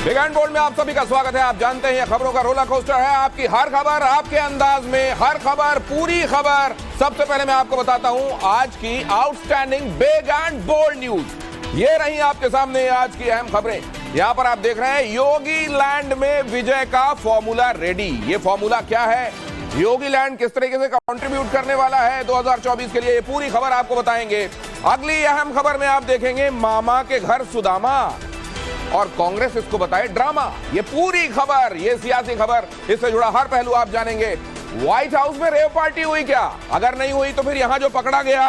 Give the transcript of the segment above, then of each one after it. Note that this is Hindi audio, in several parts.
बिग एंड बोल्ड में आप सभी का स्वागत है। आप जानते हैं ये खबरों का रोलर कोस्टर है। आपकी हर खबर आपके अंदाज में, हर खबर पूरी खबर। सबसे पहले मैं आपको बताता हूं आज की outstanding big and bold news. ये रही आपके सामने आज की अहम खबरें। यहां पर आप देख रहे हैं योगी लैंड में विजय का फॉर्मूला रेडी। ये फॉर्मूला क्या है, योगी लैंड किस तरीके से कंट्रीब्यूट करने वाला है 2024 के लिए, ये पूरी खबर आपको बताएंगे। अगली अहम खबर में आप देखेंगे मामा के घर सुदामा और कांग्रेस इसको बताए ड्रामा। ये पूरी खबर, ये सियासी खबर, इससे जुड़ा हर पहलू आप जानेंगे। व्हाइट हाउस में रेव पार्टी हुई क्या, अगर नहीं हुई तो फिर यहां जो पकड़ा गया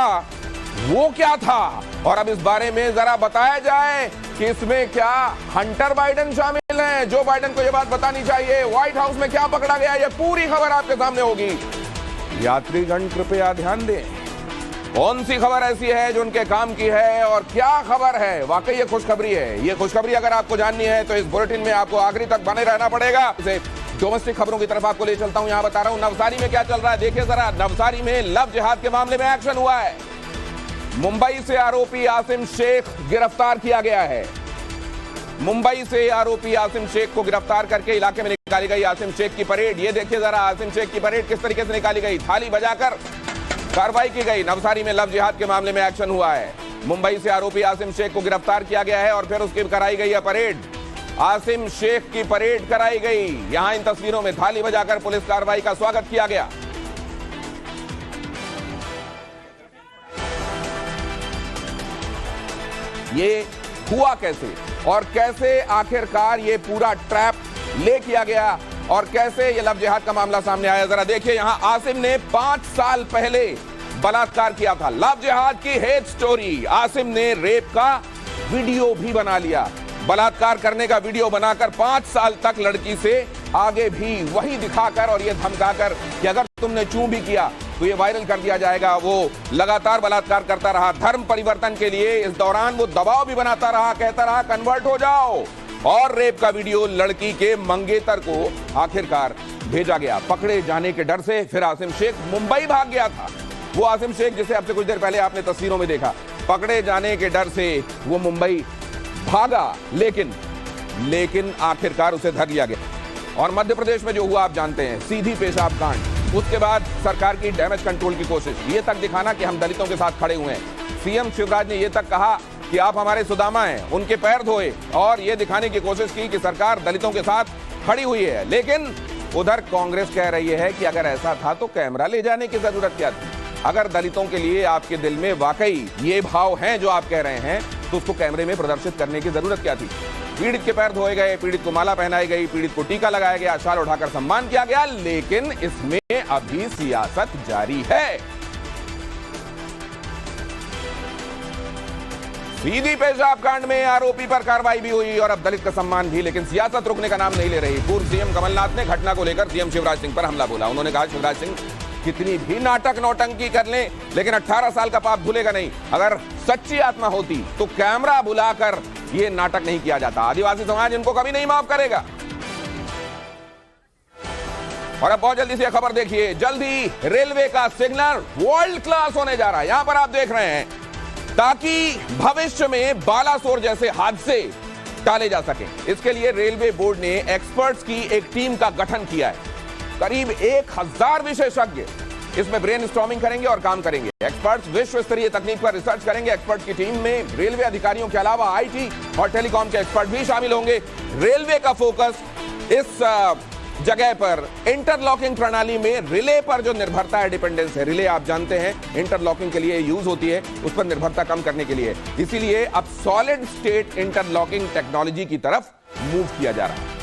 वो क्या था, और अब इस बारे में जरा बताया जाए कि इसमें क्या हंटर बाइडेन शामिल हैं। जो बाइडेन को यह बात बतानी चाहिए व्हाइट हाउस में क्या पकड़ा गया, ये पूरी खबर आपके सामने होगी। यात्रीगण कृपया ध्यान दें, कौन सी खबर ऐसी है जो उनके काम की है और क्या खबर है। वाकई ये खुशखबरी है। ये खुशखबरी अगर आपको जाननी है तो इस बुलेटिन में आपको आखिरी तक बने रहना पड़ेगा। डोमेस्टिक खबरों की तरफ आपको ले चलता हूं। यहां बता रहा हूं नवसारी में क्या चल रहा है। देखिए जरा, नवसारी में लव जिहाद के मामले में एक्शन हुआ है। मुंबई से आरोपी आसिम शेख गिरफ्तार किया गया है। मुंबई से आरोपी आसिम शेख को गिरफ्तार करके इलाके में निकाली गई आसिम शेख की परेड। ये देखिए जरा, आसिम शेख की परेड किस तरीके से निकाली गई, थाली बजाकर कार्रवाई की गई। नवसारी में लव जिहाद के मामले में एक्शन हुआ है। मुंबई से आरोपी आसिम शेख को गिरफ्तार किया गया है और फिर उसकी कराई गई है परेड। आसिम शेख की परेड कराई गई। यहां इन तस्वीरों में थाली बजाकर पुलिस कार्रवाई का स्वागत किया गया। ये हुआ कैसे और कैसे आखिरकार ये पूरा ट्रैप ले किया गया और कैसे ये लव जिहाद का मामला सामने आया, जरा देखिए। यहां आसिम ने 5 साल पहले बलात्कार किया था। लव जिहाद की हेट स्टोरी। आसिम ने रेप का वीडियो भी बना लिया, बलात्कार करने का वीडियो बनाकर 5 साल तक लड़की से आगे भी वही दिखाकर और ये धमकाकर कि अगर तुमने चूं भी किया तो ये वायरल कर दिया जाएगा। वो लगातार बलात्कार करता रहा। धर्म परिवर्तन के लिए इस दौरान वो दबाव भी बनाता रहा, कहता रहा कन्वर्ट हो जाओ, और रेप का वीडियो लड़की के मंगेतर को आखिरकार भेजा गया। पकड़े जाने के डर से फिर आसिम शेख मुंबई भाग गया था। वो आसिम शेख जिसे अब से कुछ देर पहले आपने तस्वीरों में देखा, पकड़े जाने के डर से वो मुंबई भागा, लेकिन आखिरकार उसे धर लिया गया। और मध्य प्रदेश में जो हुआ आप जानते हैं, सीधी पेशाब कांड। उसके बाद सरकार की डैमेज कंट्रोल की कोशिश, ये तक दिखाना कि हम दलितों के साथ खड़े हुए हैं। सीएम शिवराज ने ये तक कहा कि आप हमारे सुदामा हैं, उनके पैर धोए और ये दिखाने की कोशिश की कि सरकार दलितों के साथ खड़ी हुई है। लेकिन उधर कांग्रेस कह रही है कि अगर ऐसा था तो कैमरा ले जाने की जरूरत क्या थी। अगर दलितों के लिए आपके दिल में वाकई ये भाव हैं जो आप कह रहे हैं, तो उसको कैमरे में प्रदर्शित करने की जरूरत क्या थी। पीड़ित के पैर धोए गए, पीड़ित को माला पहनाई गई, पीड़ित को टीका लगाया गया, शाल उठाकर सम्मान किया गया, लेकिन इसमें अभी सियासत जारी है। सीधी पेशाब कांड में आरोपी पर कार्रवाई भी हुई और अब दलित का सम्मान भी, लेकिन सियासत रुकने का नाम नहीं ले रही। पूर्व सीएम कमलनाथ ने घटना को लेकर सीएम शिवराज सिंह पर हमला बोला। उन्होंने कहा शिवराज सिंह कितनी भी नाटक नौटंकी कर लें, लेकिन 18 साल का पाप भूलेगा नहीं। अगर सच्ची आत्मा होती तो कैमरा बुलाकर ये नाटक नहीं किया जाता। आदिवासी समाज इनको कभी नहीं माफ करेगा। और अब बहुत जल्दी से खबर देखिए, जल्दी रेलवे का सिग्नल वर्ल्ड क्लास होने जा रहा है। यहां पर आप देख रहे हैं, ताकि भविष्य में बालासोर जैसे हादसे टाले जा सके। इसके लिए रेलवे बोर्ड ने एक्सपर्ट्स की एक टीम का गठन किया है। करीब 1000 विशेषज्ञ इसमें ब्रेनस्टॉर्मिंग करेंगे और काम करेंगे। एक्सपर्ट्स विश्व स्तरीय तकनीक पर रिसर्च करेंगे। एक्सपर्ट्स की टीम में रेलवे अधिकारियों के अलावा आईटी और टेलीकॉम के एक्सपर्ट भी शामिल होंगे। रेलवे का फोकस इस जगह पर इंटरलॉकिंग प्रणाली में रिले पर जो निर्भरता है, डिपेंडेंस है। रिले आप जानते हैं इंटरलॉकिंग के लिए यूज होती है, उस पर निर्भरता कम करने के लिए। इसीलिए अब सॉलिड स्टेट इंटरलॉकिंग टेक्नोलॉजी की तरफ मूव किया जा रहा है।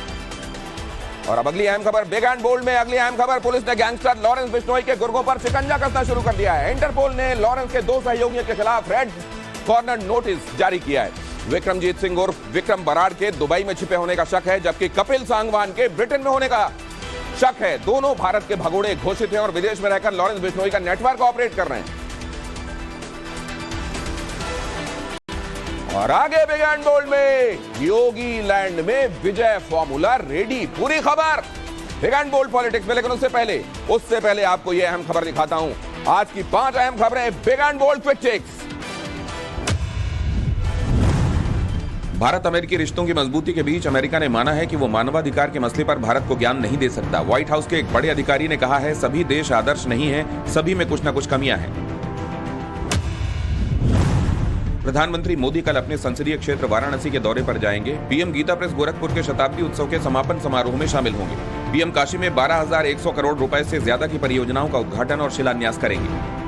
और अब अगली अहम खबर बिग एंड बोल्ड में। अगली अहम खबर, पुलिस ने गैंगस्टर लॉरेंस बिश्नोई के गुर्गों पर शिकंजा कसना शुरू कर दिया है। इंटरपोल ने लॉरेंस के 2 सहयोगियों के खिलाफ रेड कॉर्नर नोटिस जारी किया है। विक्रमजीत सिंह उर्फ विक्रम बराड़ के दुबई में छिपे होने का शक है, जबकि कपिल सांगवान के ब्रिटेन में होने का शक है। दोनों भारत के भगोड़े घोषित हैं और विदेश में रहकर लॉरेंस बिश्नोई का नेटवर्क ऑपरेट कर रहे हैं। और आगे बिग एंड बोल्ड में, योगी लैंड में विजय फॉर्मूला रेडी। पूरी खबर बिग एंड बोल्ड पॉलिटिक्स में। लेकिन उससे पहले आपको यह अहम खबर दिखाता हूं। आज की 5 अहम खबरें big and bold quick takes. Bharat अमेरिकी रिश्तों की मजबूती के बीच अमेरिका ने माना है कि वो मानवाधिकार के मसले पर भारत को ज्ञान नहीं दे सकता। व्हाइट हाउस के एक बड़े अधिकारी ने कहा है, सभी देश आदर्श नहीं हैं, सभी में कुछ न कुछ कमियां हैं। प्रधानमंत्री मोदी कल अपने संसदीय क्षेत्र वाराणसी के दौरे पर जाएंगे। पीएम गीता प्रेस गोरखपुर के शताब्दी उत्सव के समापन समारोह में शामिल होंगे। पीएम काशी में 12,100 करोड़ रुपए से ज्यादा की परियोजनाओं का उद्घाटन और शिलान्यास करेंगे।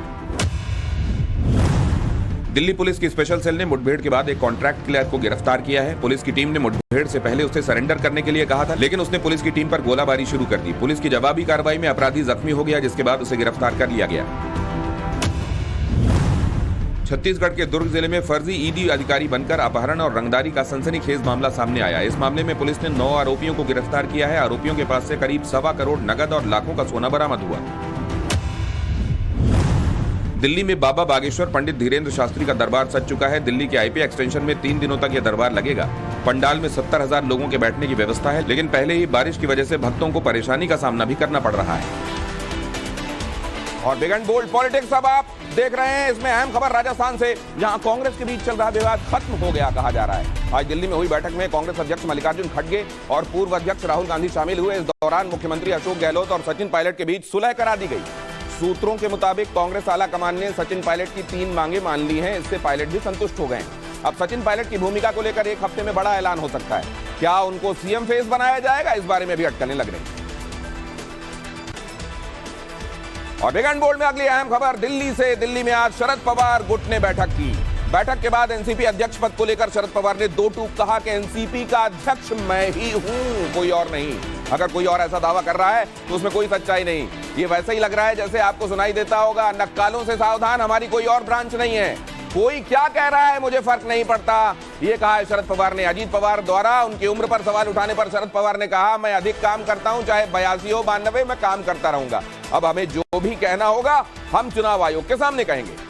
दिल्ली पुलिस की स्पेशल सेल ने मुठभेड़ के बाद एक कॉन्ट्रैक्ट क्लर्क को गिरफ्तार किया है। पुलिस की टीम ने मुठभेड़ से पहले उसे सरेंडर करने के लिए कहा था, लेकिन उसने पुलिस की टीम पर गोलाबारी शुरू कर दी। पुलिस की जवाबी कार्रवाई में अपराधी जख्मी हो गया, जिसके बाद उसे गिरफ्तार कर लिया गया। छत्तीसगढ़ के दुर्ग जिले में फर्जी ईडी अधिकारी बनकर अपहरण और रंगदारी का सनसनीखेज मामला सामने आया। इस मामले में पुलिस ने 9 आरोपियों को गिरफ्तार किया है। आरोपियों के पास से करीब 1.25 करोड़ नगद और लाखों का सोना बरामद हुआ। दिल्ली में बाबा बागेश्वर पंडित धीरेन्द्र शास्त्री का दरबार सज चुका है। दिल्ली के आईपी एक्सटेंशन में 3 दिनों तक यह दरबार लगेगा। पंडाल में 70,000 लोगों के बैठने की व्यवस्था है, लेकिन पहले ही बारिश की वजह से भक्तों को परेशानी का सामना भी करना पड़ रहा है। और बिग एंड बोल्ड पॉलिटिक्स अब आप देख रहे हैं। इसमें अहम खबर राजस्थान से, जहां कांग्रेस के बीच चल रहा विवाद खत्म हो गया कहा जा रहा है। आज दिल्ली में हुई बैठक में कांग्रेस अध्यक्ष मल्लिकार्जुन खड़गे और पूर्व अध्यक्ष राहुल गांधी शामिल हुए। इस दौरान मुख्यमंत्री अशोक गहलोत और सचिन पायलट के बीच सुलह करा दी गई। सूत्रों के मुताबिक कांग्रेस आला कमान ने सचिन पायलट की 3 मांगे मान ली हैं। इससे पायलट भी संतुष्ट हो गए। अब सचिन पायलट की भूमिका को लेकर एक हफ्ते में बड़ा ऐलान हो सकता है। क्या उनको सीएम फेस बनाया जाएगा, इस बारे में भी अटकलें लग रही हैं। और बिग एंड बोल्ड में अगली अहम खबर दिल्ली से। दिल्ली में आज शरद पवार गुट ने बैठक की। बैठक के बाद एनसीपी अध्यक्ष पद को लेकर शरद पवार ने 2 टूक कहा कि एनसीपी का अध्यक्ष मैं ही हूं, कोई और नहीं। अगर कोई और ऐसा दावा कर रहा है तो उसमें कोई सच्चाई नहीं। ये वैसे ही लग रहा है जैसे आपको सुनाई देता होगा, नक्कालों से सावधान, हमारी कोई और ब्रांच नहीं है। कोई क्या कह रहा है मुझे फर्क नहीं पड़ता, ये कहा है शरद पवार ने। अजीत पवार द्वारा उनकी उम्र पर सवाल उठाने पर शरद पवार ने कहा, मैं अधिक काम करता हूं, चाहे 82 हो 92, मैं काम करता रहूंगा। अब हमें जो भी कहना होगा हम चुनाव आयोग के सामने कहेंगे।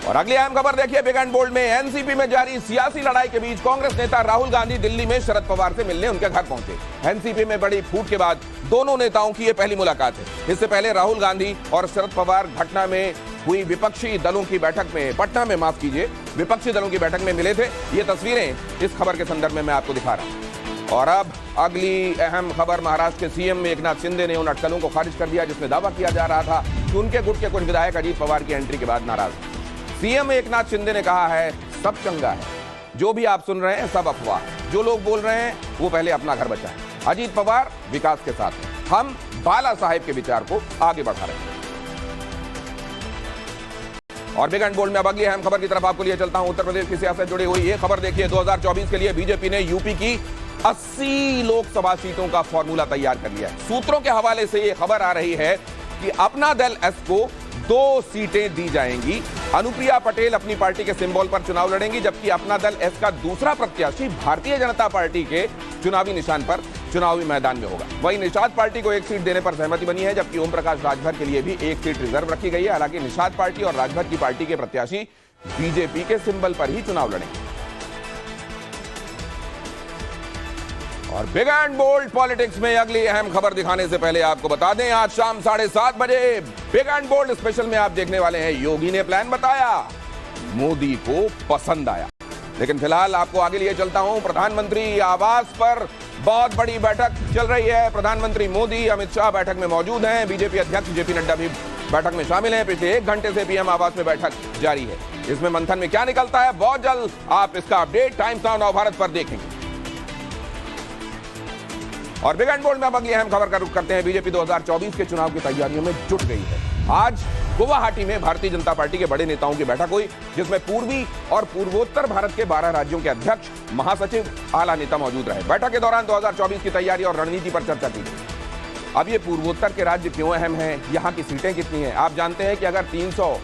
और अगली अहम खबर देखिए बिग एंड बोल्ड में। एनसीपी में जारी सियासी लड़ाई के बीच कांग्रेस नेता राहुल गांधी दिल्ली में शरद पवार से मिलने उनके घर पहुंचे। एनसीपी में बड़ी फूट के बाद दोनों नेताओं की यह पहली मुलाकात है। इससे पहले राहुल गांधी और शरद पवार घटना में हुई विपक्षी दलों की बैठक में, पटना में माफ कीजिए, विपक्षी दलों की बैठक में मिले थे। ये तस्वीरें इस खबर के संदर्भ में मैं आपको दिखा रहा हूं। और अब अगली अहम खबर, महाराष्ट्र के सीएम एकनाथ शिंदे ने उन अटकलों को खारिज कर दिया जिसमें दावा किया जा रहा था कि उनके गुट के कुछ विधायक अजीत पवार की एंट्री के बाद नाराज हैं। सीएम एकनाथ शिंदे ने कहा है, सब चंगा है, जो भी आप सुन रहे हैं सब अफवाह, जो लोग बोल रहे हैं वो पहले अपना घर बचाएं। अजीत पवार विकास के साथ हैं, हम बाला साहेब के विचार को आगे बढ़ा रहे हैं। और बिग एंड बोल्ड में अब अगली अहम खबर की तरफ आपको लिए चलता हूं। उत्तर प्रदेश की सियासत जुड़ी हुई ये खबर देखिए। 2024 के लिए बीजेपी ने यूपी की 80 लोकसभा सीटों का फॉर्मूला तैयार कर लिया है। सूत्रों के हवाले से यह खबर आ रही है कि अपना दल एस को 2 सीटें दी जाएंगी। अनुप्रिया पटेल अपनी पार्टी के सिंबल पर चुनाव लड़ेंगी, जबकि अपना दल एस का दूसरा प्रत्याशी भारतीय जनता पार्टी के चुनावी निशान पर चुनावी मैदान में होगा। वहीं निषाद पार्टी को 1 सीट देने पर सहमति बनी है, जबकि ओम प्रकाश राजभर के लिए भी 1 सीट रिजर्व रखी गई है। हालांकि निषाद पार्टी और राजभर की पार्टी के प्रत्याशी बीजेपी के सिंबल पर ही चुनाव लड़ेंगे। और बिग एंड बोल्ड पॉलिटिक्स में अगली अहम खबर दिखाने से पहले आपको बता दें, आज शाम 7:30 बजे बिग एंड बोल्ड स्पेशल में आप देखने वाले हैं, योगी ने प्लान बताया, मोदी को पसंद आया। लेकिन फिलहाल आपको आगे लिए चलता हूं। प्रधानमंत्री आवास पर बहुत बड़ी बैठक चल रही है। प्रधानमंत्री मोदी, अमित शाह बैठक में मौजूद हैं। बीजेपी अध्यक्ष जेपी नड्डा भी बैठक में शामिल हैं। पिछले 1 घंटे से पीएम आवास में बैठक जारी है। इसमें मंथन में क्या निकलता है, बहुत जल्द आप इसका अपडेट टाइम्स नाउ नवभारत पर देखेंगे। और बिग एंड बोल्ड में अब अगली अहम खबर का रुख करते हैं। बीजेपी 2024 के चुनाव की तैयारियों में जुट गई है। आज गुवाहाटी में भारतीय जनता पार्टी के बड़े नेताओं की बैठक हुई, जिसमें पूर्वी और पूर्वोत्तर भारत के 12 राज्यों के अध्यक्ष, महासचिव, आला नेता मौजूद रहे। बैठक के दौरान 2024 की तैयारी और रणनीति पर चर्चा की गई। अब ये पूर्वोत्तर के राज्य क्यों अहम हैं, यहाँ की सीटें कितनी हैं? आप जानते हैं कि अगर 300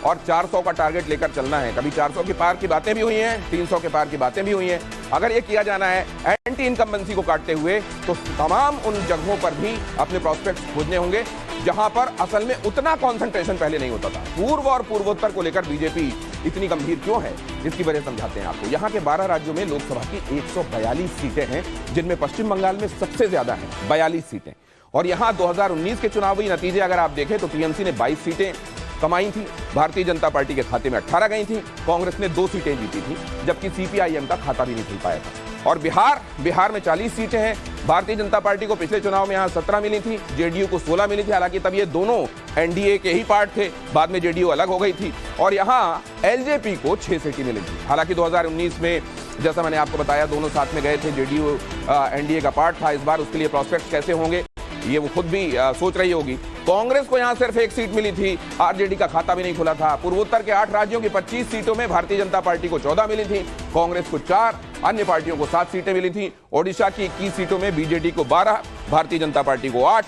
और 400 का टारगेट लेकर चलना है, कभी 400 के पार की बातें भी हुई हैं, 300 के पार की बातें भी हुई हैं, अगर ये किया जाना है एंटी इनकम्बेंसी को काटते हुए, तो तमाम उन जगहों पर भी अपने प्रोस्पेक्ट्स खोजने होंगे जहां पर असल में उतना कंसंट्रेशन पहले नहीं होता था। पूर्व और पूर्वोत्तर को लेकर बीजेपी इतनी गंभीर क्यों है, इसकी वजह समझाते हैं आपको। यहाँ के 12 राज्यों में लोकसभा की 142 सीटें हैं, जिनमें पश्चिम बंगाल में सबसे ज्यादा है, 42 सीटें। और यहाँ 2019 के चुनावी नतीजे अगर आप देखें तो टीएमसी ने 22 सीटें, कमाई थी। भारतीय जनता पार्टी के खाते में 18 गई थी। कांग्रेस ने 2 सीटें जीती थी, जबकि सीपीआईएम का खाता भी नहीं खुल पाया था। और बिहार में 40 सीटें हैं। भारतीय जनता पार्टी को पिछले चुनाव में यहां 17 मिली थी, जेडीयू को 16 मिली थी। हालांकि तब ये दोनों एनडीए के ही पार्ट थे, बाद में जेडीयू अलग हो गई थी। और यहां एलजेपी को 6 सीटें मिली थी। हालांकि 2019 में जैसा मैंने आपको बताया, दोनों साथ में गए थे, जेडीयू एनडीए का पार्ट था। इस बार उसके लिए प्रोस्पेक्ट कैसे होंगे ये वो खुद भी सोच रही होगी। कांग्रेस को यहां सिर्फ 1 सीट मिली थी, आरजेडी का खाता भी नहीं खुला था। पूर्वोत्तर के 8 राज्यों की 25 सीटों में भारतीय जनता पार्टी को 14 मिली थी, कांग्रेस को 4, अन्य पार्टियों को 7 सीटें मिली थी। ओडिशा की 21 सीटों में बीजेडी को 12, भारतीय जनता पार्टी को 8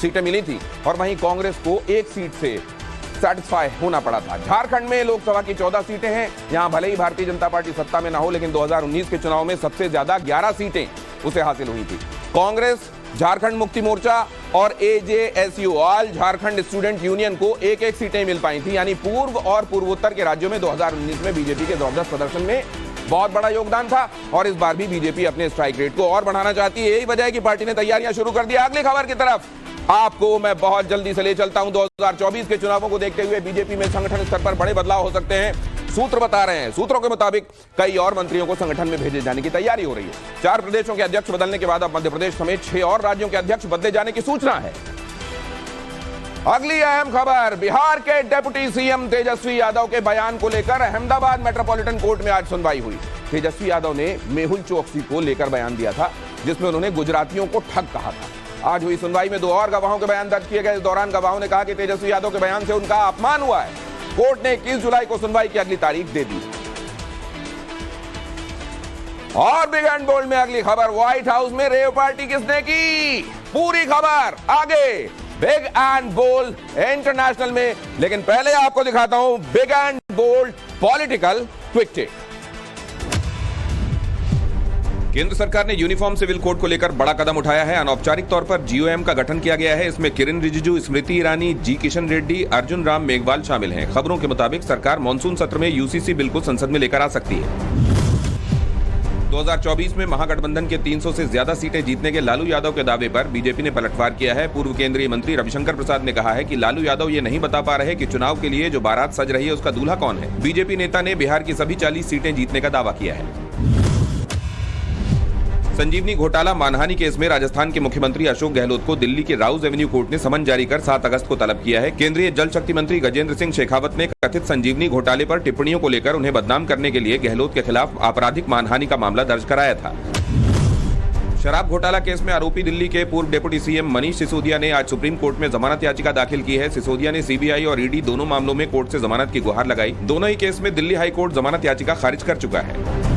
सीटें मिली थी और वहीं कांग्रेस को 1 सीट से सेटिस्फाई होना पड़ा था। झारखंड में लोकसभा की 14 सीटें हैं। यहां भले ही भारतीय जनता पार्टी सत्ता में ना हो, लेकिन 2019 के चुनाव में सबसे ज्यादा 11 सीटें उसे हासिल हुई थी। कांग्रेस, झारखंड मुक्ति मोर्चा और एजेएसयू ऑल झारखंड स्टूडेंट यूनियन को 1-1 सीटें मिल पाई थी। यानी पूर्व और पूर्वोत्तर के राज्यों में 2019 में बीजेपी के जबरदस्त प्रदर्शन में बहुत बड़ा योगदान था और इस बार भी बीजेपी अपने स्ट्राइक रेट को और बढ़ाना चाहती है। यही वजह है कि पार्टी ने तैयारियां शुरू कर दी। अगली खबर की तरफ आपको मैं बहुत जल्दी से ले चलता हूं। 2024 के चुनावों को देखते हुए बीजेपी में संगठन स्तर पर बड़े बदलाव हो सकते हैं, सूत्र बता रहे हैं। सूत्रों के मुताबिक कई और मंत्रियों को संगठन में भेजे जाने की तैयारी हो रही है। 4 प्रदेशों के अध्यक्ष बदलने के बाद अब मध्य प्रदेश समेत 6 और राज्यों के अध्यक्ष बदले जाने की सूचना है। अगली अहम खबर, बिहार के डिप्टी सीएम तेजस्वी यादव के बयान को लेकर अहमदाबाद मेट्रोपॉलिटन कोर्ट में आज सुनवाई हुई। तेजस्वी यादव ने मेहुल चोकसी को लेकर बयान दिया था, जिसमें उन्होंने गुजरातियों को ठग कहा था। आज हुई सुनवाई में 2 और गवाहों के बयान दर्ज किए गए। इस दौरान गवाहों ने कहा कि तेजस्वी यादव के बयान से उनका अपमान हुआ है। कोर्ट ने 21 जुलाई को सुनवाई की अगली तारीख दे दी। और बिग एंड बोल्ड में अगली खबर, व्हाइट हाउस में रेव पार्टी किसने की, पूरी खबर आगे बिग एंड बोल्ड इंटरनेशनल में। लेकिन पहले आपको दिखाता हूं big and bold political quick take. केंद्र सरकार ने यूनिफॉर्म सिविल कोड को लेकर बड़ा कदम उठाया है। अनौपचारिक तौर पर जीओएम का गठन किया गया है। इसमें किरण रिजिजू, स्मृति ईरानी, जी किशन रेड्डी, अर्जुन राम मेघवाल शामिल हैं। खबरों के मुताबिक सरकार मॉनसून सत्र में यूसीसी बिल को संसद में लेकर आ सकती है। 2024 में महागठबंधन के 300 से ज्यादा सीटें जीतने के लालू यादव के दावे पर बीजेपी ने पलटवार किया है। पूर्व केंद्रीय मंत्री रविशंकर प्रसाद ने कहा है कि लालू यादव ये नहीं बता पा रहे कि चुनाव के लिए जो बारात सज रही है उसका दूल्हा कौन है। बीजेपी नेता ने बिहार की सभी 40 सीटें जीतने का दावा किया है। संजीवनी घोटाला मानहानि केस में राजस्थान के मुख्यमंत्री अशोक गहलोत को दिल्ली के राउज एवेन्यू कोर्ट ने समन जारी कर 7 अगस्त को तलब किया है। केंद्रीय जल शक्ति मंत्री गजेंद्र सिंह शेखावत ने कथित संजीवनी घोटाले पर टिप्पणियों को लेकर उन्हें बदनाम करने के लिए गहलोत के खिलाफ आपराधिक मानहानि का मामला दर्ज कराया था। शराब घोटाला केस में आरोपी दिल्ली के पूर्व डिप्टी सीएम मनीष सिसोदिया ने आज सुप्रीम कोर्ट में जमानत याचिका दाखिल की है। सिसोदिया ने सीबीआई और ईडी दोनों मामलों में कोर्ट से जमानत की गुहार लगाई। दोनों ही केस में दिल्ली हाई कोर्ट जमानत याचिका खारिज कर चुका है।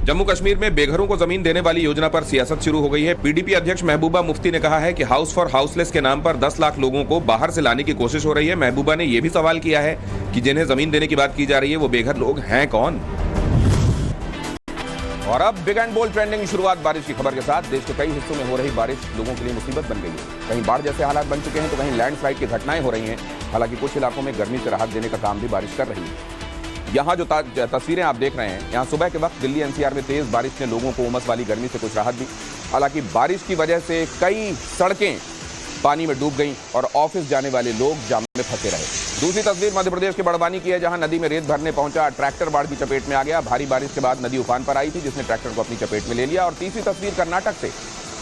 जम्मू कश्मीर में बेघरों को जमीन देने वाली योजना पर सियासत शुरू हो गई है। पीडीपी अध्यक्ष महबूबा मुफ्ती ने कहा है कि हाउस फॉर हाउसलेस के नाम पर 10 लाख लोगों को बाहर से लाने की कोशिश हो रही है। महबूबा ने यह भी सवाल किया है कि जिन्हें जमीन देने की बात की जा रही है वो बेघर लोग हैं कौन। और अब बिग एंड बोल्ड ट्रेंडिंग शुरुआत बारिश की खबर के साथ। देश के कई हिस्सों में हो रही बारिश लोगों के लिए मुसीबत बन गई है। कहीं बाढ़ जैसे हालात बन चुके हैं तो कहीं लैंडस्लाइड की घटनाएं हो रही हैं। हालांकि कुछ इलाकों में गर्मी से राहत देने का काम भी बारिश कर रही है। यहाँ जो तस्वीरें आप देख रहे हैं, यहाँ सुबह के वक्त दिल्ली एनसीआर में तेज बारिश ने लोगों को उमस वाली गर्मी से कुछ राहत दी। हालांकि बारिश की वजह से कई सड़कें पानी में डूब गईं और ऑफिस जाने वाले लोग जाम में फंसे रहे। दूसरी तस्वीर मध्य प्रदेश के बड़वानी की है, जहां नदी में रेत भरने पहुंचा ट्रैक्टर बाढ़ की चपेट में आ गया। भारी बारिश के बाद नदी उफान पर आई थी, जिसने ट्रैक्टर को अपनी चपेट में ले लिया। और तीसरी तस्वीर कर्नाटक से।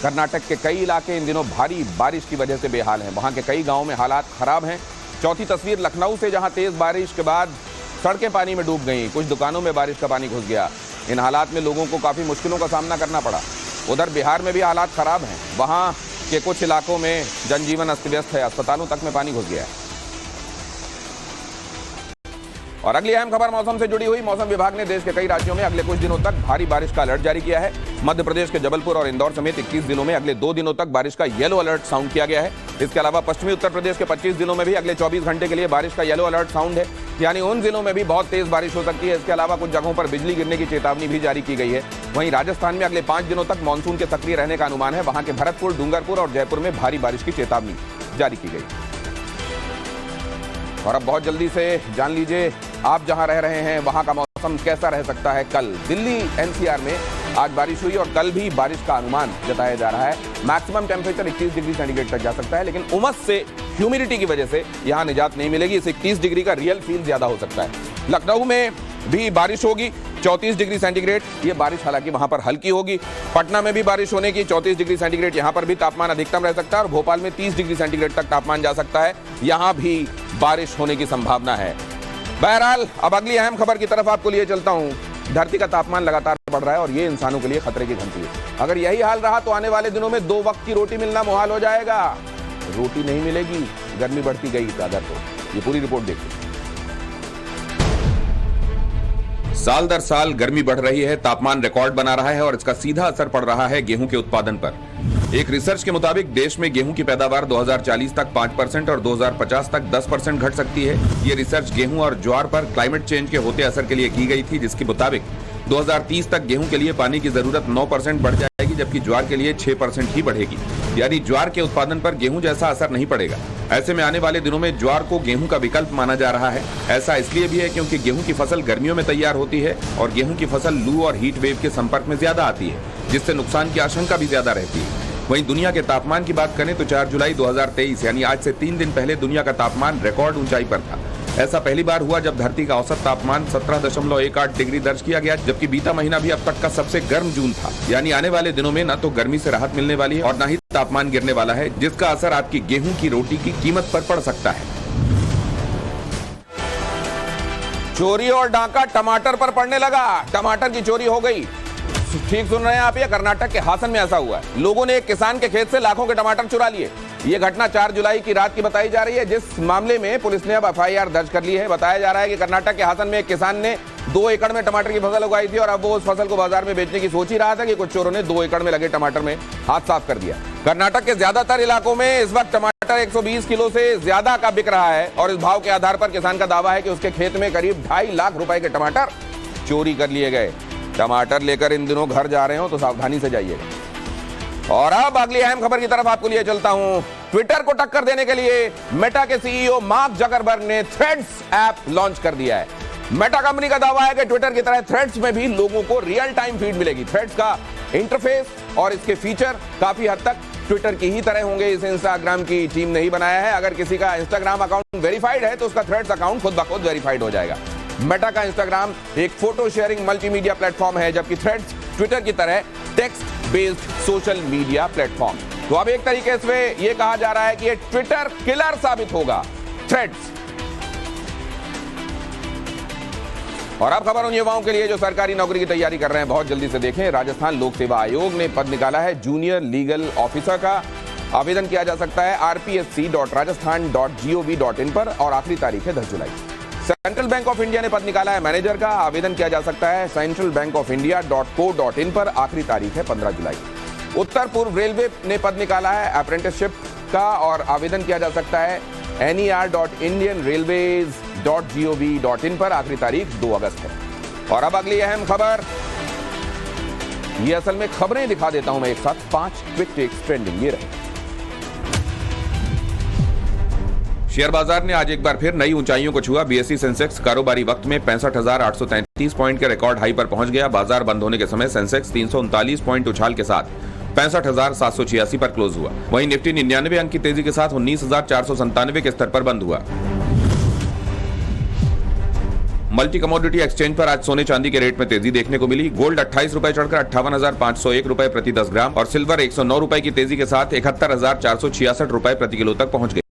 कर्नाटक के कई इलाके इन दिनों भारी बारिश की वजह से बेहाल हैं। वहां के कई गाँवों में हालात खराब हैं। चौथी तस्वीर लखनऊ से, जहाँ तेज बारिश के बाद सड़कें पानी में डूब गईं, कुछ दुकानों में बारिश का पानी घुस गया। इन हालात में लोगों को काफ़ी मुश्किलों का सामना करना पड़ा। उधर बिहार में भी हालात खराब हैं। वहाँ के कुछ इलाकों में जनजीवन अस्त व्यस्त है, अस्पतालों तक में पानी घुस गया है। और अगली अहम खबर मौसम से जुड़ी हुई। मौसम विभाग ने देश के कई राज्यों में अगले कुछ दिनों तक भारी बारिश का अलर्ट जारी किया है। मध्य प्रदेश के जबलपुर और इंदौर समेत 21 जिलों में अगले 2 दिनों तक बारिश का येलो अलर्ट साउंड किया गया है। इसके अलावा पश्चिमी उत्तर प्रदेश के 25 जिलों में भी अगले 24 घंटे के लिए बारिश का येलो अलर्ट साउंड है। यानी उन जिलों में भी बहुत तेज बारिश हो सकती है। इसके अलावा कुछ जगहों पर बिजली गिरने की चेतावनी भी जारी की गई है। वहीं राजस्थान में अगले 5 दिनों तक मानसून के सक्रिय रहने का अनुमान है। वहां के भरतपुर, डूंगरपुर और जयपुर में भारी बारिश की चेतावनी जारी की गई। और अब बहुत जल्दी से जान लीजिए आप जहां रह रहे हैं वहां का मौसम कैसा रह सकता है। कल दिल्ली एनसीआर में आज बारिश हुई और कल भी बारिश का अनुमान जताया जा रहा है। मैक्सिमम टेम्परेचर 21 डिग्री सेंटीग्रेड तक जा सकता है, लेकिन उमस से ह्यूमिडिटी की वजह से यहां निजात नहीं मिलेगी। इस 31 डिग्री का रियल फील ज्यादा हो सकता है। लखनऊ में भी बारिश होगी 34 डिग्री सेंटीग्रेड। ये बारिश हालांकि वहां पर हल्की होगी। पटना में भी बारिश होने की 34 डिग्री सेंटीग्रेड। यहां पर भी तापमान अधिकतम रह सकता है और भोपाल में 30 डिग्री सेंटीग्रेड तक तापमान जा सकता है। यहां भी बारिश होने की संभावना है। बहरहाल अब अगली अहम खबर की तरफ आपको लिए चलता हूं। धरती का तापमान लगातार बढ़ रहा है और ये इंसानों के लिए खतरे की घंटी है। अगर यही हाल रहा तो आने वाले दिनों में 2 वक्त की रोटी मिलना मुहाल हो जाएगा। रोटी नहीं मिलेगी, गर्मी बढ़ती गई ज्यादा। तो ये पूरी रिपोर्ट देखिए। साल दर साल गर्मी बढ़ रही है, तापमान रिकॉर्ड बना रहा है और इसका सीधा असर पड़ रहा है गेहूं के उत्पादन पर। एक रिसर्च के मुताबिक देश में गेहूं की पैदावार 2040 तक 5% और 2050 तक 10% घट सकती है। ये रिसर्च गेहूं और ज्वार पर क्लाइमेट चेंज के होते असर के लिए की गई थी, जिसके मुताबिक 2030 तक गेहूं के लिए पानी की जरूरत 9% बढ़ जाएगी, जबकि ज्वार के लिए 6% ही बढ़ेगी। यानी ज्वार के उत्पादन पर गेहूं जैसा असर नहीं पड़ेगा। ऐसे में आने वाले दिनों में ज्वार को गेहूं का विकल्प माना जा रहा है। ऐसा इसलिए भी है क्योंकि गेहूं की फसल गर्मियों में तैयार होती है और गेहूं की फसल लू और हीट वेव के संपर्क में ज्यादा आती है, जिससे नुकसान की आशंका भी ज्यादा रहती है। वहीं दुनिया के तापमान की बात करें तो 4 जुलाई 2023 यानी आज से 3 दिन पहले दुनिया का तापमान रिकॉर्ड ऊंचाई पर था। ऐसा पहली बार हुआ जब धरती का औसत तापमान 17.18 डिग्री दर्ज किया गया, जबकि बीता महीना भी अब तक का सबसे गर्म जून था। यानी आने वाले दिनों में न तो गर्मी से राहत मिलने वाली है और न ही तापमान गिरने वाला है, जिसका असर आपकी गेहूं की रोटी की कीमत पर पड़ सकता है। चोरी और डाका टमाटर पर पड़ने लगा। टमाटर की चोरी हो गई। ठीक सुन रहे हैं आप, ये कर्नाटक के हासन में ऐसा हुआ है। लोगों ने एक किसान के खेत से लाखों के टमाटर चुरा लिए। ये घटना 4 जुलाई की रात की बताई जा रही है, जिस मामले में पुलिस ने अब FIR दर्ज कर ली है। बताया जा रहा है कि कर्नाटक के हासन में एक किसान ने 2 एकड़ में टमाटर की फसल उगाई थी और अब वो उस फसल को बाजार में बेचने की सोच ही रहा था कि कुछ चोरों ने 2 एकड़ में लगे टमाटर में हाथ साफ कर दिया। कर्नाटक के ज्यादातर इलाकों में इस वक्त टमाटर 120 किलो से ज्यादा का बिक रहा है और इस भाव के आधार पर किसान का दावा है कि उसके खेत में करीब 2.5 लाख रुपए के टमाटर चोरी कर लिए गए। टमाटर लेकर इन दिनों घर जा रहे हो तो सावधानी से जाइएगा। और अब अगली अहम खबर की तरफ आपको लिए चलता हूं। ट्विटर को टक्कर देने के लिए मेटा के CEO मार्क जकरबर्ग ने थ्रेड्स ऐप लॉन्च कर दिया है। मेटा कंपनी का दावा है कि ट्विटर की तरह थ्रेड्स में भी लोगों को रियल टाइम फीड मिलेगी। थ्रेड्स का इंटरफेस और इसके फीचर काफी हद तक ट्विटर की ही तरह होंगे। इसे इंस्टाग्राम की टीम ने ही बनाया है। अगर किसी का इंस्टाग्राम अकाउंट वेरीफाइड है तो उसका थ्रेड्स अकाउंट खुद ब खुद वेरीफाइड हो जाएगा। मेटा का इंस्टाग्राम एक फोटो शेयरिंग मल्टीमीडिया प्लेटफॉर्म है, जबकि थ्रेड्स ट्विटर की तरह text based social media platform. तो अब एक तरीके से यह कहा जा रहा है कि ये ट्विटर किलर साबित होगा, थ्रेड्स। और अब खबर उन युवाओं के लिए जो सरकारी नौकरी की तैयारी कर रहे हैं, बहुत जल्दी से देखें। राजस्थान लोक सेवा आयोग ने पद निकाला है जूनियर लीगल ऑफिसर का। आवेदन किया जा सकता है rpsc.rajasthan.gov.in पर और आखिरी तारीख है 10 जुलाई। सेंट्रल बैंक ऑफ इंडिया ने पद निकाला है मैनेजर का। आवेदन किया जा सकता है centralbankofindia.co.in पर। आखिरी तारीख है 15 जुलाई। उत्तर पूर्व रेलवे ने पद निकाला है अप्रेंटिसशिप का और आवेदन किया जा सकता है ner.indianrailways.gov.in पर। आखिरी तारीख 2 अगस्त है। और अब अगली अहम खबर, ये असल में खबरें दिखा देता हूं मैं एक साथ। 5 क्विक टेक्स ट्रेंडिंग ये रहे। शेयर बाजार ने आज एक बार फिर नई ऊंचाइयों को छुआ। BSE सेंसेक्स कारोबारी वक्त में 65,833 पॉइंट के रिकॉर्ड हाई पर पहुंच गया। बाजार बंद होने के समय सेंसेक्स 339 पॉइंट उछाल के साथ 65,786 पर क्लोज हुआ। वहीं निफ्टी 99 अंक की तेजी के साथ 19,497 के स्तर पर बंद हुआ। मल्टी कमोडिटी एक्सचेंज पर आज सोने चांदी के रेट में तेजी देखने को मिली। गोल्ड 28 रुपए चढ़कर 58,501 रुपए प्रति 10 ग्राम और सिल्वर 109 रुपए की तेजी के साथ 71,466 रुपए प्रति किलो तक पहुंच गई।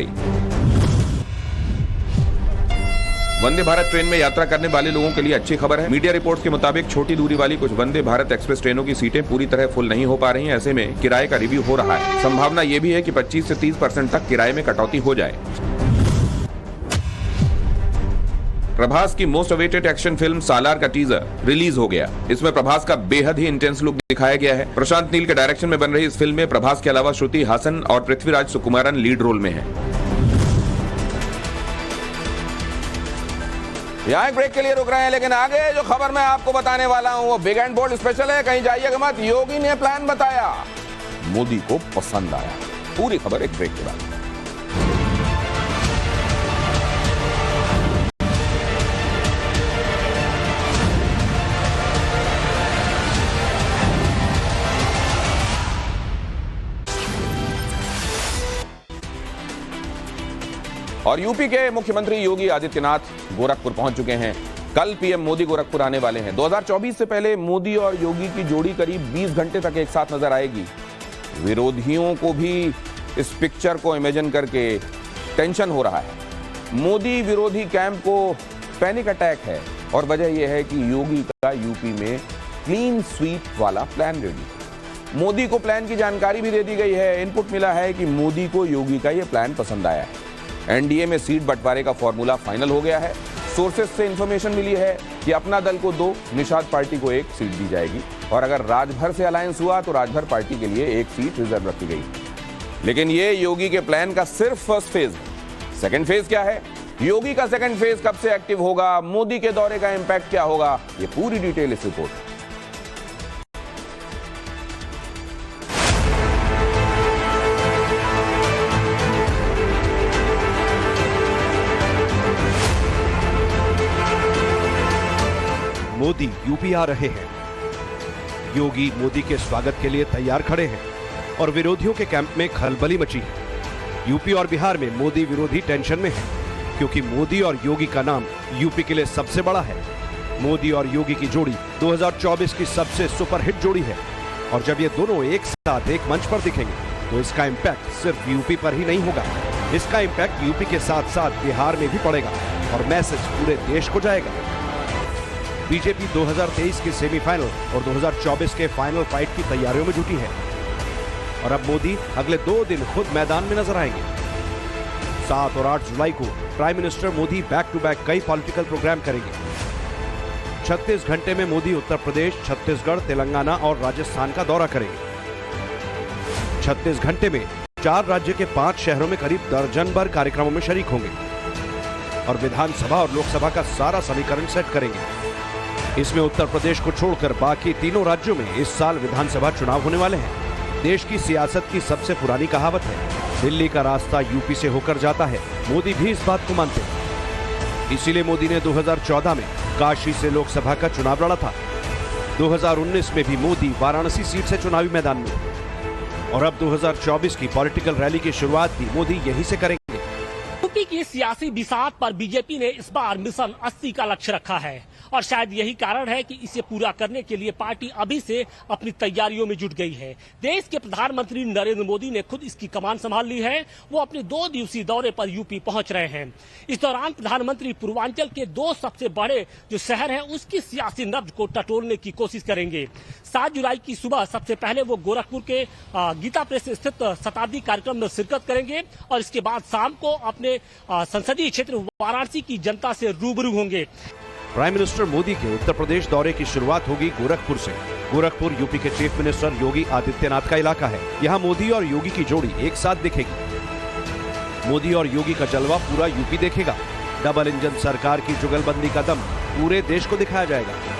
वंदे भारत ट्रेन में यात्रा करने वाले लोगों के लिए अच्छी खबर है। मीडिया रिपोर्ट्स के मुताबिक छोटी दूरी वाली कुछ वंदे भारत एक्सप्रेस ट्रेनों की सीटें पूरी तरह फुल नहीं हो पा रही हैं। ऐसे में किराए का रिव्यू हो रहा है। संभावना यह भी है कि 25 से 30% तक किराए में कटौती हो जाए। प्रभास की मोस्ट अवेटेड एक्शन फिल्म सालार का टीजर रिलीज हो गया। इसमें प्रभास का बेहद ही इंटेंस लुक दिखाया गया है। प्रशांत नील के डायरेक्शन में बन रही इस फिल्म में प्रभास के अलावा श्रुति हासन और पृथ्वीराज सुकुमारन लीड रोल में हैं। यहाँ एक ब्रेक के लिए रुक रहे हैं, लेकिन आगे जो खबर मैं आपको बताने वाला हूं वो बिग एंड बोल्ड स्पेशल है। कहीं जाइएगा मत। योगी ने प्लान बताया, मोदी को पसंद आया। पूरी खबर एक ब्रेक के बाद। और यूपी के मुख्यमंत्री योगी आदित्यनाथ गोरखपुर पहुंच चुके हैं। कल पीएम मोदी गोरखपुर आने वाले हैं। 2024 से पहले मोदी और योगी की जोड़ी करीब 20 घंटे तक एक साथ नजर आएगी। विरोधियों को भी इस पिक्चर को इमेजिन करके टेंशन हो रहा है। मोदी विरोधी कैंप को पैनिक अटैक है और वजह यह है कि योगी का यूपी में क्लीन स्वीप वाला प्लान रेडी। मोदी को प्लान की जानकारी भी दे दी गई है। इनपुट मिला है कि मोदी को योगी का यह प्लान पसंद आया है। एनडीए में सीट बंटवारे का फॉर्मूला फाइनल हो गया है। सोर्सेस से इंफॉर्मेशन मिली है कि अपना दल को 2, निषाद पार्टी को 1 सीट दी जाएगी और अगर राजभर से अलायंस हुआ तो राजभर पार्टी के लिए 1 सीट रिजर्व रखी गई। लेकिन ये योगी के प्लान का सिर्फ फर्स्ट फेज है। सेकंड फेज क्या है? योगी का सेकंड फेज कब से एक्टिव होगा? मोदी के दौरे का इंपैक्ट क्या होगा? ये पूरी डिटेल इस रिपोर्ट। मोदी यूपी आ रहे हैं। योगी मोदी के स्वागत के लिए तैयार खड़े हैं और विरोधियों के कैंप में खलबली मची है। यूपी और बिहार में मोदी विरोधी टेंशन में है क्योंकि मोदी और योगी का नाम यूपी के लिए सबसे बड़ा है। मोदी और योगी की जोड़ी 2024 की सबसे सुपरहिट जोड़ी है और जब ये दोनों एक साथ एक मंच पर दिखेंगे तो इसका इम्पैक्ट सिर्फ यूपी पर ही नहीं होगा। इसका इम्पैक्ट यूपी के साथ साथ बिहार में भी पड़ेगा और मैसेज पूरे देश को जाएगा। बीजेपी 2023 के सेमीफाइनल और 2024 के फाइनल फाइट की तैयारियों में जुटी है और अब मोदी अगले 2 दिन खुद मैदान में नजर आएंगे। 7 और 8 जुलाई को prime minister Modi back to back कई पॉलिटिकल प्रोग्राम करेंगे। 36 घंटे में मोदी उत्तर प्रदेश, छत्तीसगढ़, तेलंगाना और राजस्थान का दौरा करेंगे। 36 घंटे में 4 राज्य के 5 शहरों में करीब दर्जन भर कार्यक्रमों में शरीक होंगे और विधानसभा और लोकसभा का सारा समीकरण सेट करेंगे। इसमें उत्तर प्रदेश को छोड़कर बाकी तीनों राज्यों में इस साल विधानसभा चुनाव होने वाले हैं। देश की सियासत की सबसे पुरानी कहावत है, दिल्ली का रास्ता यूपी से होकर जाता है। मोदी भी इस बात को मानते हैं। इसीलिए मोदी ने 2014 में काशी से लोकसभा का चुनाव लड़ा था। 2019 में भी मोदी वाराणसी सीट से चुनावी मैदान में और अब 2024 की पॉलिटिकल रैली की शुरुआत भी मोदी यहीं से करेंगे। यूपी की सियासी बिसात पर बीजेपी ने इस बार मिशन 80 का लक्ष्य रखा है और शायद यही कारण है कि इसे पूरा करने के लिए पार्टी अभी से अपनी तैयारियों में जुट गई है। देश के प्रधानमंत्री नरेंद्र मोदी ने खुद इसकी कमान संभाल ली है। वो अपने 2 दिवसीय दौरे पर यूपी पहुंच रहे हैं। इस दौरान प्रधानमंत्री पूर्वांचल के 2 सबसे बड़े जो शहर हैं उसकी सियासी नब्ज को टटोलने की कोशिश करेंगे। 7 जुलाई की सुबह सबसे पहले वो गोरखपुर के गीता प्रेस स्थित शताब्दी कार्यक्रम में शिरकत करेंगे और इसके बाद शाम को अपने संसदीय क्षेत्र वाराणसी की जनता से रूबरू होंगे। प्राइम मिनिस्टर मोदी के उत्तर प्रदेश दौरे की शुरुआत होगी गोरखपुर से। गोरखपुर यूपी के चीफ मिनिस्टर योगी आदित्यनाथ का इलाका है। यहाँ मोदी और योगी की जोड़ी एक साथ दिखेगी। मोदी और योगी का जलवा पूरा यूपी देखेगा। डबल इंजन सरकार की जुगलबंदी का दम पूरे देश को दिखाया जाएगा।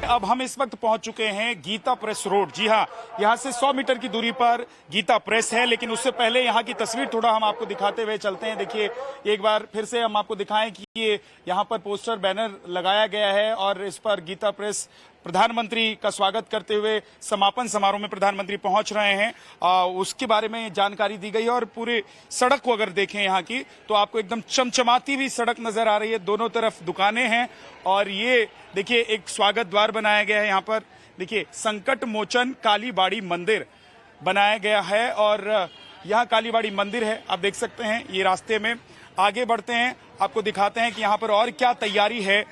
अब हम इस वक्त पहुंच चुके हैं गीता प्रेस रोड। जी हां, यहां से 100 मीटर की दूरी पर गीता प्रेस है, लेकिन उससे पहले यहां की तस्वीर थोड़ा हम आपको दिखाते हुए चलते हैं। देखिए, एक बार फिर से हम आपको दिखाएं कि ये यहां पर पोस्टर बैनर लगाया गया है और इस पर गीता प्रेस प्रधानमंत्री का स्वागत करते हुए समापन समारोह में प्रधानमंत्री पहुंच रहे हैं, उसके बारे में जानकारी दी गई है। और पूरे सड़क को अगर देखें यहाँ की तो आपको एकदम चमचमाती हुई सड़क नजर आ रही है। दोनों तरफ दुकानें हैं और ये देखिए एक स्वागत द्वार बनाया गया है। यहाँ पर देखिए संकट मोचन कालीबाड़ी मंदिर बनाया गया है और यहाँ कालीबाड़ी मंदिर है, आप देख सकते हैं। ये रास्ते में आगे बढ़ते हैं, आपको दिखाते हैं कि यहाँ पर और क्या तैयारी है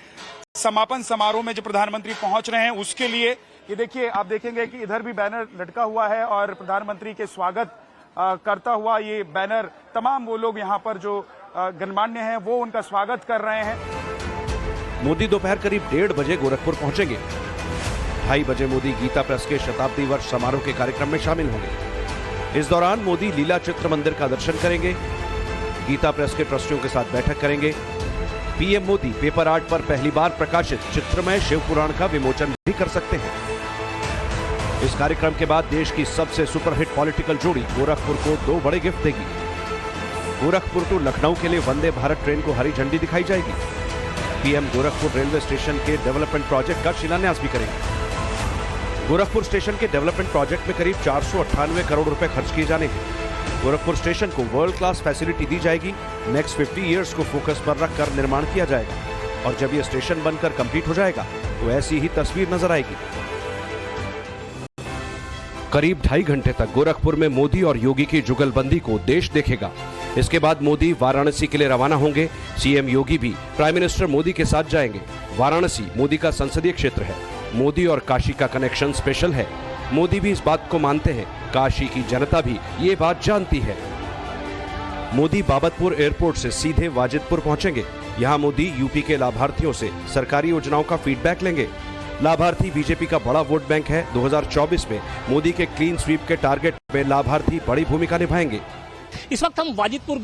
समापन समारोह में जो प्रधानमंत्री पहुंच रहे हैं उसके लिए। ये देखिए, आप देखेंगे कि इधर भी बैनर लटका हुआ है और प्रधानमंत्री के स्वागत करता हुआ ये बैनर तमाम वो लोग यहाँ पर जो गणमान्य हैं वो उनका स्वागत कर रहे हैं। मोदी दोपहर करीब 1:30 बजे गोरखपुर पहुंचेंगे। 2:30 बजे मोदी गीता प्रेस के शताब्दी वर्ष समारोह के कार्यक्रम में शामिल होंगे। इस दौरान मोदी लीला चित्र मंदिर का दर्शन करेंगे, गीता प्रेस के ट्रस्टियों के साथ बैठक करेंगे। पीएम मोदी पेपर आर्ट पर पहली बार प्रकाशित चित्रमय शिव पुराण का विमोचन भी कर सकते हैं। इस कार्यक्रम के बाद देश की सबसे सुपरहिट पॉलिटिकल जोड़ी गोरखपुर को 2 बड़े गिफ्ट देगी। गोरखपुर टू लखनऊ के लिए वंदे भारत ट्रेन को हरी झंडी दिखाई जाएगी। पीएम गोरखपुर रेलवे स्टेशन के डेवलपमेंट प्रोजेक्ट का शिलान्यास भी करेंगे। गोरखपुर स्टेशन के डेवलपमेंट प्रोजेक्ट में करीब 498 करोड़ रुपए खर्च किए जाने हैं। गोरखपुर स्टेशन को वर्ल्ड क्लास फैसिलिटी दी जाएगी। नेक्स्ट 50 इयर्स को फोकस पर रखकर निर्माण किया जाएगा और जब यह स्टेशन बनकर कंप्लीट हो जाएगा तो ऐसी ही तस्वीर नजर आएगी। करीब 2.5 घंटे तक गोरखपुर में मोदी और योगी की जुगलबंदी को देश देखेगा। इसके बाद मोदी वाराणसी के लिए रवाना होंगे। सीएम योगी भी प्राइम मिनिस्टर मोदी के साथ जाएंगे। वाराणसी मोदी का संसदीय क्षेत्र है। मोदी और काशी का कनेक्शन स्पेशल है। मोदी भी इस बात को मानते हैं। काशी की जनता भी ये बात जानती है। मोदी बाबतपुर एयरपोर्ट से सीधे वाजिदपुर पहुंचेंगे। यहाँ मोदी यूपी के लाभार्थियों से सरकारी योजनाओं का फीडबैक लेंगे। लाभार्थी बीजेपी का बड़ा वोट बैंक है। 2024 में मोदी के क्लीन स्वीप के टारगेट में लाभार्थी बड़ी भूमिका निभाएंगे। इस वक्त हम वाजिदपुर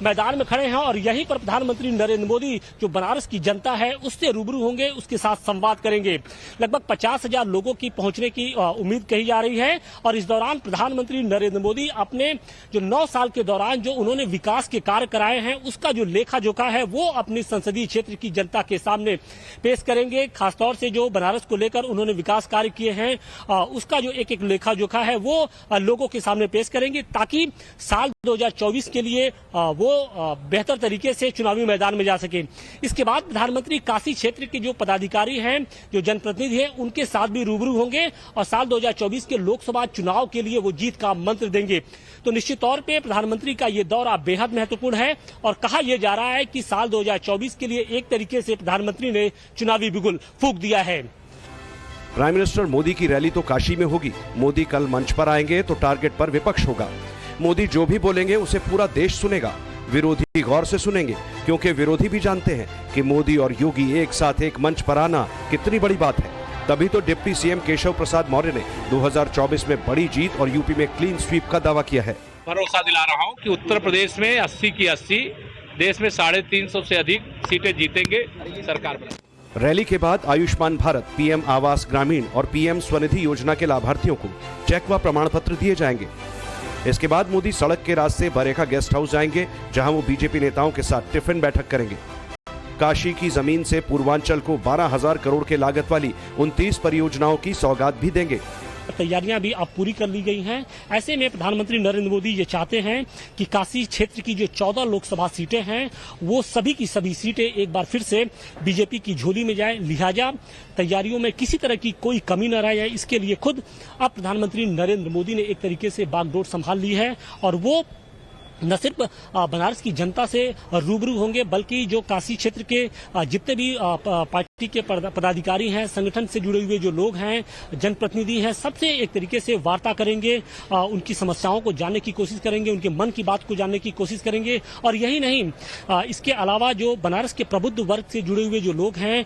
मैदान में खड़े हैं और यहीं पर प्रधानमंत्री नरेंद्र मोदी जो बनारस की जनता है उससे रूबरू होंगे, उसके साथ संवाद करेंगे। लगभग 50,000 लोगों की पहुंचने की उम्मीद कही जा रही है और इस दौरान प्रधानमंत्री नरेंद्र मोदी अपने जो 9 साल के दौरान जो उन्होंने विकास के कार्य कराए हैं उसका जो लेखा जोखा है वो अपने संसदीय क्षेत्र की जनता के सामने पेश करेंगे। खासतौर से जो बनारस को लेकर उन्होंने विकास कार्य किए हैं उसका जो एक लेखा जोखा है वो लोगों के सामने पेश करेंगे ताकि साल 2024 के लिए वो बेहतर तरीके से चुनावी मैदान में जा सके। इसके बाद प्रधानमंत्री काशी क्षेत्र के जो पदाधिकारी हैं, जो जनप्रतिनिधि हैं, उनके साथ भी रूबरू होंगे और साल 2024 के लोकसभा चुनाव के लिए वो जीत का मंत्र देंगे। तो निश्चित तौर पे प्रधानमंत्री का ये दौरा बेहद महत्वपूर्ण है और कहा यह जा रहा है कि साल 2024 के लिए एक तरीके से प्रधानमंत्री ने चुनावी बिगुल फूंक दिया है। प्राइम मिनिस्टर मोदी की रैली तो काशी में होगी। मोदी कल मंच पर आएंगे तो टारगेट पर विपक्ष होगा। मोदी जो भी बोलेंगे उसे पूरा देश सुनेगा। विरोधी गौर से सुनेंगे क्योंकि विरोधी भी जानते हैं कि मोदी और योगी एक साथ एक मंच पर आना कितनी बड़ी बात है। तभी तो डिप्टी सीएम केशव प्रसाद मौर्य ने 2024 में बड़ी जीत और यूपी में क्लीन स्वीप का दावा किया है। भरोसा दिला रहा हूं कि उत्तर प्रदेश में 80 की 80, देश में 350 से अधिक सीटें जीतेंगे, सरकार बना। रैली के बाद आयुष्मान भारत, पीएम आवास ग्रामीण और पीएम स्वनिधि योजना के लाभार्थियों को चेक व प्रमाण पत्र दिए जाएंगे। इसके बाद मोदी सड़क के रास्ते बरेखा गेस्ट हाउस जाएंगे जहां वो बीजेपी नेताओं के साथ टिफिन बैठक करेंगे। काशी की जमीन से पूर्वांचल को 12,000 करोड़ के लागत वाली 29 परियोजनाओं की सौगात भी देंगे। तैयारियां भी अब पूरी कर ली गई हैं। ऐसे में प्रधानमंत्री नरेंद्र मोदी ये चाहते हैं कि काशी क्षेत्र की जो 14 लोकसभा सीटें हैं वो सभी की सभी सीटें एक बार फिर से बीजेपी की झोली में जाए। लिहाजा तैयारियों में किसी तरह की कोई कमी न रह जाए, इसके लिए खुद अब प्रधानमंत्री नरेंद्र मोदी ने एक तरीके से बागडोर संभाल ली है और वो न सिर्फ बनारस की जनता से रूबरू होंगे बल्कि जो काशी क्षेत्र के जितने भी पार्टी के पदाधिकारी हैं, संगठन से जुड़े हुए जो लोग हैं, जनप्रतिनिधि हैं, सबसे एक तरीके से वार्ता करेंगे, उनकी समस्याओं को जानने की कोशिश करेंगे, उनके मन की बात को जानने की कोशिश करेंगे। और यही नहीं, इसके अलावा जो बनारस के प्रबुद्ध वर्ग से जुड़े हुए जो लोग हैं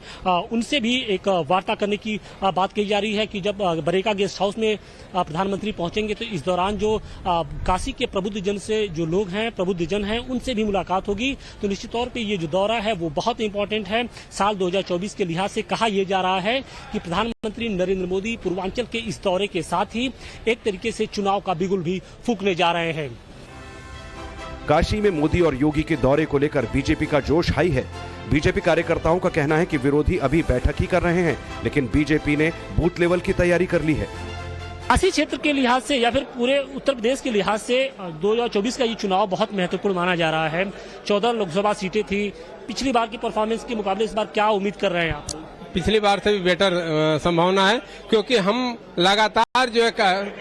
उनसे भी एक वार्ता करने की बात कही जा रही है कि जब बरेका गेस्ट हाउस में प्रधानमंत्री पहुंचेंगे तो इस दौरान जो काशी के प्रबुद्ध जन से जो लोग हैं, प्रबुद्ध जन हैं, उनसे भी मुलाकात होगी। तो निश्चित तौर पे ये जो दौरा है वो बहुत इंपॉर्टेंट है। साल 2024 के लिहाज से कहा यह जा रहा है कि प्रधानमंत्री नरेंद्र मोदी पूर्वांचल के इस दौरे के साथ ही एक तरीके से चुनाव का बिगुल भी फूंकने जा रहे हैं। काशी में मोदी और योगी के दौरे को लेकर बीजेपी का जोश हाई है। बीजेपी कार्यकर्ताओं का कहना है कि विरोधी अभी बैठक ही कर रहे हैं, लेकिन बीजेपी ने बूथ लेवल की तैयारी कर ली है। काशी क्षेत्र के लिहाज से या फिर पूरे उत्तर प्रदेश के लिहाज से 2024 का ये चुनाव बहुत महत्वपूर्ण माना जा रहा है। 14 लोकसभा सीटें थी। पिछली बार की परफॉर्मेंस के मुकाबले इस बार क्या उम्मीद कर रहे हैं आप? पिछली बार से भी बेटर संभावना है क्योंकि हम लगातार जो है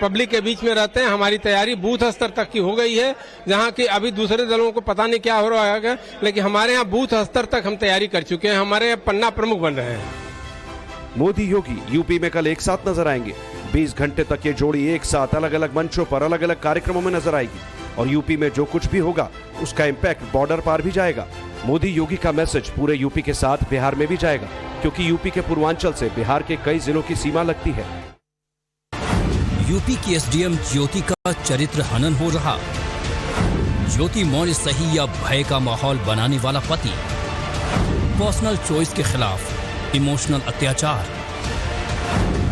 पब्लिक के बीच में रहते हैं। हमारी तैयारी बूथ स्तर तक की हो गई है, जहां की अभी दूसरे दलों को पता नहीं क्या हो रहा है, लेकिन हमारे यहाँ बूथ स्तर तक हम तैयारी कर चुके हैं। हमारे यहाँ पन्ना प्रमुख बन रहे हैं। मोदी योगी यूपी में कल एक साथ नजर आएंगे। 20 घंटे तक ये जोड़ी एक साथ अलग अलग मंचों पर अलग अलग कार्यक्रमों में नजर आएगी और यूपी में जो कुछ भी होगा उसका इम्पैक्ट बॉर्डर पार भी जाएगा। मोदी योगी का मैसेज पूरे यूपी के साथ बिहार में भी जाएगा क्योंकि यूपी के पूर्वांचल से बिहार के कई जिलों की सीमा लगती है। यूपी की एसडीएम ज्योति का चरित्र हनन हो रहा। ज्योति मौर्य सही या भय का माहौल बनाने वाला पति, पर्सनल चॉइस के खिलाफ इमोशनल अत्याचार।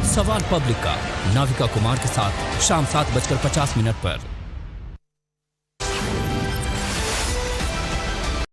सवाल पब्लिक का नाविका कुमार के साथ शाम 7:50 पर